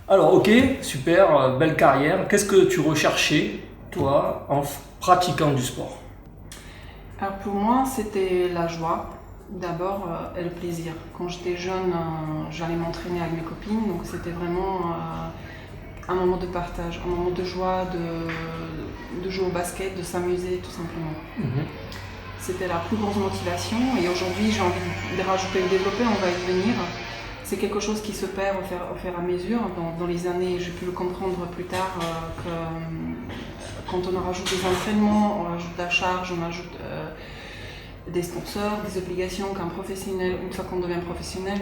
Alors, ok, super, belle carrière. Qu'est-ce que tu recherchais, toi, en pratiquant du sport? Alors pour moi, c'était la joie d'abord et le plaisir. Quand j'étais jeune, j'allais m'entraîner avec mes copines, donc c'était vraiment un moment de partage, un moment de joie, de jouer au basket, de s'amuser tout simplement. Mhm. C'était la plus grosse motivation et aujourd'hui j'ai envie de rajouter et de développer, on va y venir. C'est quelque chose qui se perd au fur et à mesure. Dans les années, j'ai pu le comprendre plus tard que quand on rajoute des entraînements, on rajoute de la charge, on ajoute des sponsors, des obligations qu'un professionnel, une fois qu'on devient professionnel,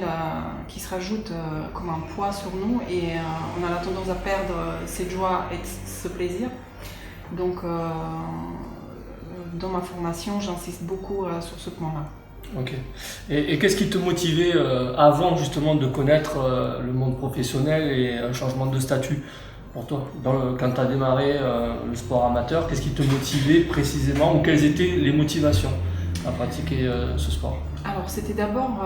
qui se rajoutent comme un poids sur nous et on a la tendance à perdre cette joie et ce plaisir. Donc dans ma formation, j'insiste beaucoup sur ce point-là. Ok. Et qu'est-ce qui te motivait avant justement de connaître le monde professionnel et un changement de statut pour toi? Quand tu as démarré le sport amateur, qu'est-ce qui te motivait précisément ou quelles étaient les motivations à pratiquer ce sport? Alors c'était d'abord,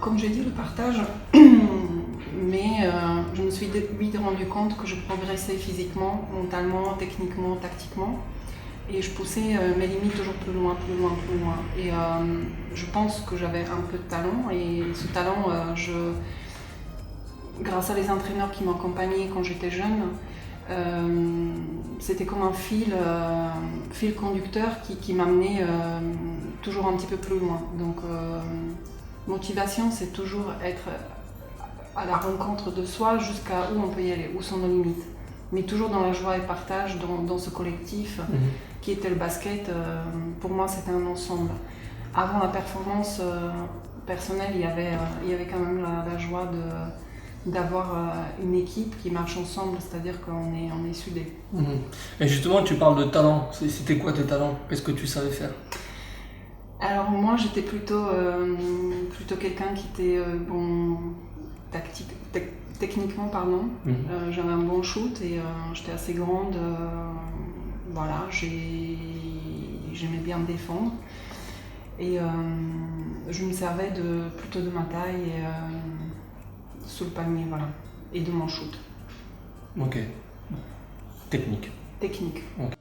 comme j'ai dit, le partage, mais je me suis vite rendu compte que je progressais physiquement, mentalement, techniquement, tactiquement. Et je poussais mes limites toujours plus loin, plus loin, plus loin. Et je pense que j'avais un peu de talent. Et ce talent, grâce à les entraîneurs qui m'accompagnaient quand j'étais jeune, c'était comme un fil conducteur qui m'amenait toujours un petit peu plus loin. Donc, motivation, c'est toujours être à la rencontre de soi jusqu'à où on peut y aller, où sont nos limites. Mais toujours dans la joie et le partage, dans ce collectif qui était le basket. Pour moi, c'était un ensemble. Avant la performance personnelle, il y avait quand même la joie d'avoir une équipe qui marche ensemble, c'est-à-dire qu'on est soudés. Mhm. Et justement, tu parles de talent. C'était quoi tes talents? Qu'est-ce que tu savais faire? Alors moi, j'étais plutôt quelqu'un qui était bon techniquement, pardon. J'avais un bon shoot et j'étais assez grande. Voilà, j'aimais bien me défendre. Et je me servais plutôt de ma taille et sous le panier, voilà. Et de mon shoot. Ok. Technique. Technique. Ok.